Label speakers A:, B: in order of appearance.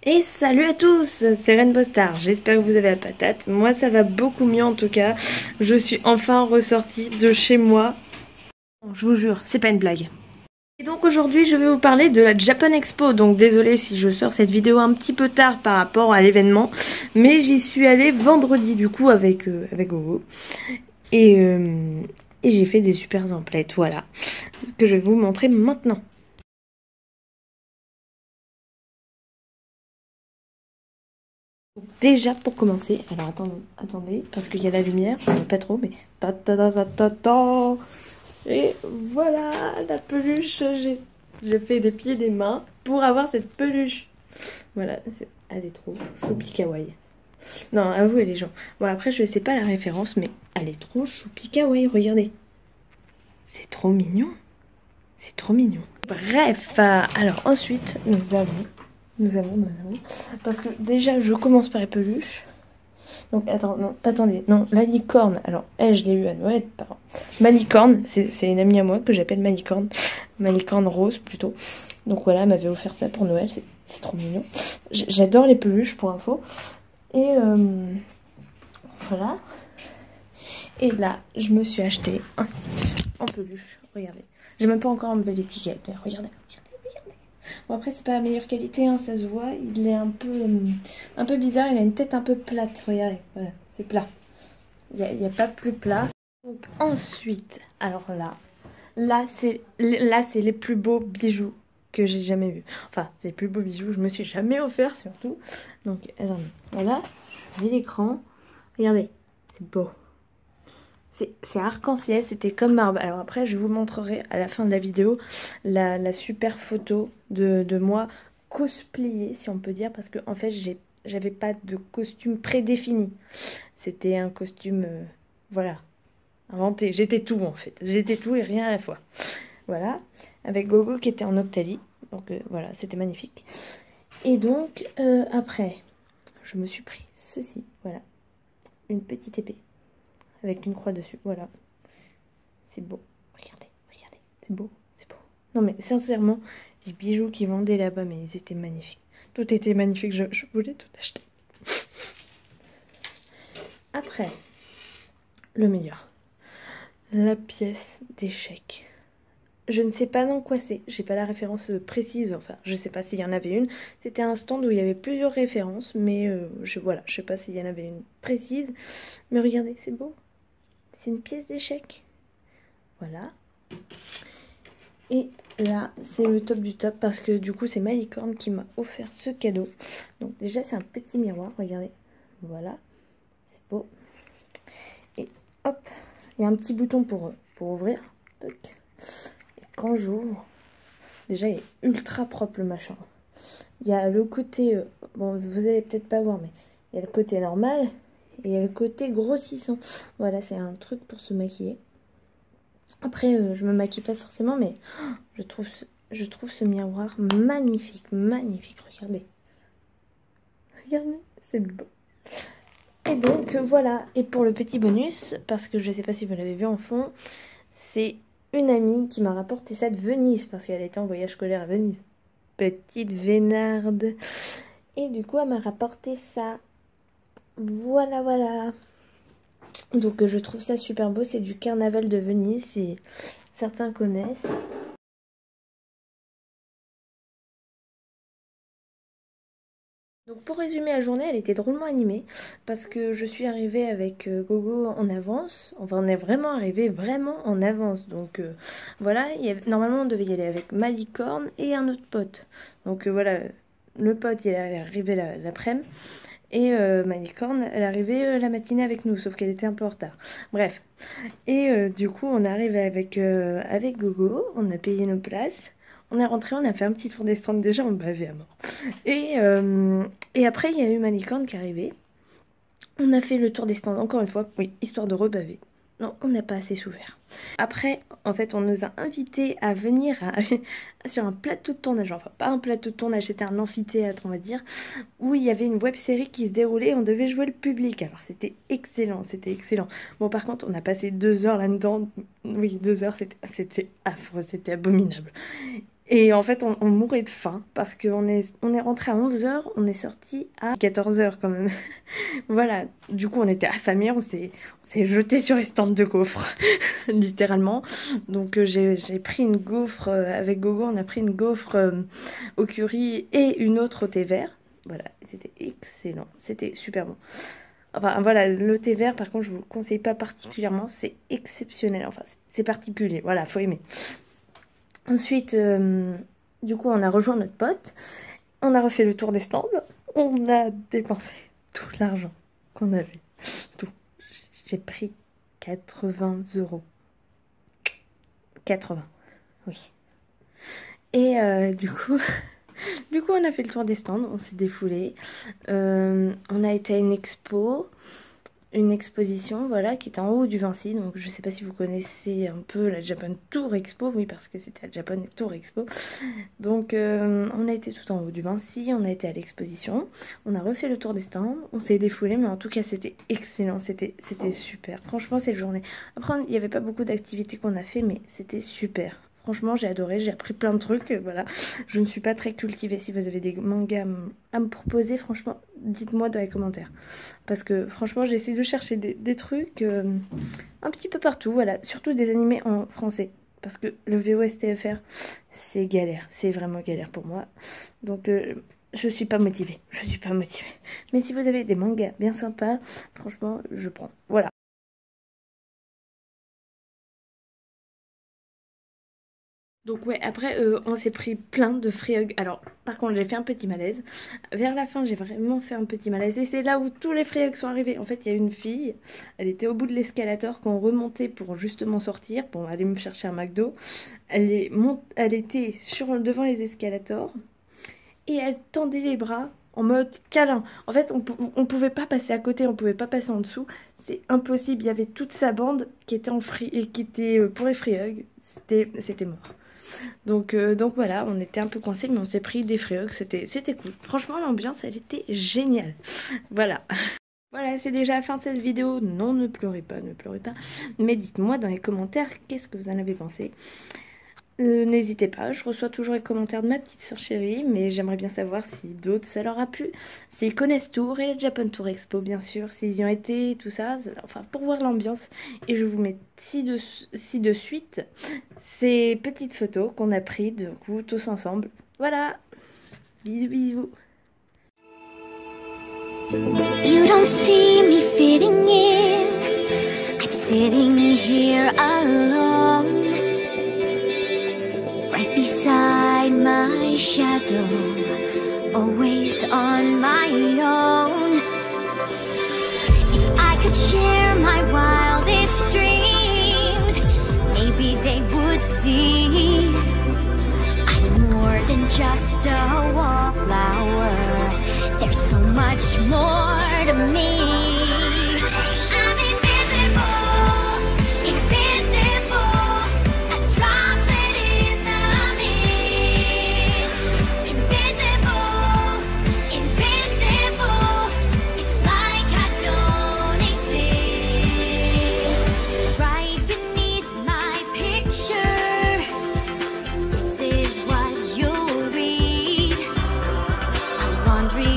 A: Et salut à tous, c'est Rainbow Star, j'espère que vous avez la patate. Moi ça va beaucoup mieux en tout cas. Je suis enfin ressortie de chez moi. Je vous jure, c'est pas une blague. Et donc aujourd'hui je vais vous parler de la Japan Expo. Donc désolée si je sors cette vidéo un petit peu tard par rapport à l'événement. Mais j'y suis allée vendredi du coup avec Gogo. Et, euh, et j'ai fait des super emplettes, voilà. Que je vais vous montrer maintenant. Déjà pour commencer, alors attendez, parce qu'il y a la lumière, pas trop, mais ta ta ta ta ta ta. Et voilà la peluche, j'ai fait des pieds et des mains pour avoir cette peluche. Voilà, elle est trop choupi kawaii. Non, avouez les gens. Bon après je sais pas la référence, mais elle est trop choupi kawaii, regardez. C'est trop mignon. C'est trop mignon. Bref, alors ensuite nous avons, parce que déjà je commence par les peluches. Donc attendez, non, la licorne, alors elle je l'ai eu à Noël, pardon. Malicorne, c'est une amie à moi que j'appelle Malicorne, Malicorne rose plutôt. Donc voilà, elle m'avait offert ça pour Noël, c'est trop mignon. J'adore les peluches pour info. Et voilà. Et là, je me suis acheté un Stitch en peluche, regardez. J'ai même pas encore enlevé l'étiquette, mais regardez. Bon après c'est pas la meilleure qualité, hein, ça se voit, il est un peu bizarre, il a une tête un peu plate, regardez, voilà, c'est plat. Il y a pas plus plat. Donc ensuite, alors là c'est les plus beaux bijoux que j'ai jamais vus. Enfin, c'est les plus beaux bijoux, je me suis jamais offert surtout. Donc alors, voilà, je mets l'écran, regardez, c'est beau. C'est arc-en-ciel, c'était comme marbre. Alors après, je vous montrerai à la fin de la vidéo la super photo de moi cosplayée, si on peut dire, parce que en fait, j'avais pas de costume prédéfini. C'était un costume, voilà, inventé. J'étais tout en fait. J'étais tout et rien à la fois. Voilà, avec Gogo qui était en Octalie. Donc voilà, c'était magnifique. Et donc, après, je me suis pris ceci, voilà, une petite épée avec une croix dessus, voilà. C'est beau. Regardez, regardez. C'est beau, c'est beau. Non mais sincèrement, les bijoux qu'ils vendaient là-bas, mais ils étaient magnifiques. Tout était magnifique, je voulais tout acheter. Après, le meilleur. La pièce d'échec. Je ne sais pas dans quoi c'est. J'ai pas la référence précise. Enfin, je sais pas s'il y en avait une. C'était un stand où il y avait plusieurs références, mais voilà, je sais pas s'il y en avait une précise. Mais regardez, c'est beau. C'est une pièce d'échec. Voilà. Et là, c'est le top du top parce que du coup, c'est ma licorne qui m'a offert ce cadeau. Donc déjà, c'est un petit miroir, regardez. Voilà, c'est beau. Et hop, il y a un petit bouton pour ouvrir. Toc. Et quand j'ouvre, déjà, il est ultra propre le machin. Il y a le côté, bon, vous allez peut-être pas voir, mais il y a le côté normal et il y a le côté grossissant. Voilà, c'est un truc pour se maquiller. Après, je me maquille pas forcément, mais je trouve ce miroir magnifique, magnifique. Regardez. Regardez, c'est beau. Et donc, voilà. Et pour le petit bonus, parce que je sais pas si vous l'avez vu en fond, c'est une amie qui m'a rapporté ça de Venise, parce qu'elle était en voyage scolaire à Venise. Petite vénarde. Et du coup, elle m'a rapporté ça. Voilà, voilà. Donc, je trouve ça super beau. C'est du carnaval de Venise, si certains connaissent. Donc pour résumer la journée, elle était drôlement animée parce que je suis arrivée avec Gogo en avance. Enfin, on est vraiment arrivé vraiment en avance. Donc voilà, normalement on devait y aller avec ma licorne et un autre pote. Donc voilà, le pote il est arrivé l'après-midi et ma licorne elle est arrivée la matinée avec nous, sauf qu'elle était un peu en retard. Bref, et du coup on est arrivé avec Gogo, on a payé nos places. On est rentré, on a fait un petit tour des stands déjà, on bavait à mort. Et après, il y a eu ma licorne qui est arrivée. On a fait le tour des stands encore une fois, oui, histoire de rebaver. Non, on n'a pas assez souffert. Après, en fait, on nous a invités à venir sur un plateau de tournage. Enfin, pas un plateau de tournage, c'était un amphithéâtre, on va dire, où il y avait une web-série qui se déroulait et on devait jouer le public. Alors, c'était excellent, c'était excellent. Bon, par contre, on a passé 2 heures là-dedans. Oui, 2 heures, c'était affreux, c'était abominable. Et en fait, on mourait de faim parce qu'on est rentré à 11 h, on est sorti à 14 h quand même. Voilà, du coup, on était affamés, on s'est jeté sur les stands de gaufres, littéralement. Donc, j'ai pris une gaufre avec Gogo, on a pris une gaufre au curry et une autre au thé vert. Voilà, c'était excellent, c'était super bon. Enfin, voilà, le thé vert, par contre, je vous le conseille pas particulièrement, c'est exceptionnel. Enfin, c'est particulier, voilà, faut aimer. Ensuite, du coup, on a rejoint notre pote, on a refait le tour des stands, on a dépensé tout l'argent qu'on avait, tout. J'ai pris 80 €. 80, oui. Et du coup, on a fait le tour des stands, on s'est défoulé. On a été à une exposition, voilà, qui était en haut du Vinci. Donc je sais pas si vous connaissez un peu la Japan Tour Expo, oui, parce que c'était la Japan Tour Expo. Donc on a été tout en haut du Vinci, on a été à l'exposition, on a refait le tour des stands, on s'est défoulé, mais en tout cas c'était excellent, c'était super. Franchement, cette journée. Après, il n'y avait pas beaucoup d'activités qu'on a fait, mais c'était super. Franchement, j'ai adoré, j'ai appris plein de trucs, voilà. Je ne suis pas très cultivée. Si vous avez des mangas à me proposer, franchement, dites-moi dans les commentaires. Parce que franchement, j'ai essayé de chercher des trucs un petit peu partout, voilà. Surtout des animés en français. Parce que le VOSTFR, c'est galère, c'est vraiment galère pour moi. Donc, je suis pas motivée, Mais si vous avez des mangas bien sympas, franchement, je prends. Voilà. Donc ouais, après on s'est pris plein de free hugs. Alors par contre j'ai fait un petit malaise. Vers la fin j'ai vraiment fait un petit malaise. Et c'est là où tous les free hugs sont arrivés. En fait il y a une fille, elle était au bout de l'escalator qu'on remontait pour justement sortir, pour aller me chercher un McDo. Elle était devant les escalators et elle tendait les bras en mode câlin. En fait on pouvait pas passer à côté, on pouvait pas passer en dessous. C'est impossible, il y avait toute sa bande qui était qui était pour les free hugs. C'était mort. Donc voilà, on était un peu coincés, mais on s'est pris des free hugs, c'était cool. Franchement, l'ambiance, elle était géniale. Voilà. Voilà, c'est déjà la fin de cette vidéo. Non, ne pleurez pas, ne pleurez pas. Mais dites-moi dans les commentaires, qu'est-ce que vous en avez pensé? N'hésitez pas, je reçois toujours les commentaires de ma petite soeur chérie, mais j'aimerais bien savoir si d'autres ça leur a plu, s'ils connaissent Tour et le Japan Tour Expo bien sûr, s'ils y ont été, tout ça, enfin pour voir l'ambiance. Et je vous mets de suite ces petites photos qu'on a prises de coup tous ensemble. Voilà, bisous bisous. You don't see me fitting in, I'm sitting here alone. Right beside my shadow, always on my own. If I could share my wildest dreams, maybe they would see I'm more than just a wallflower. There's so much more to me. Dream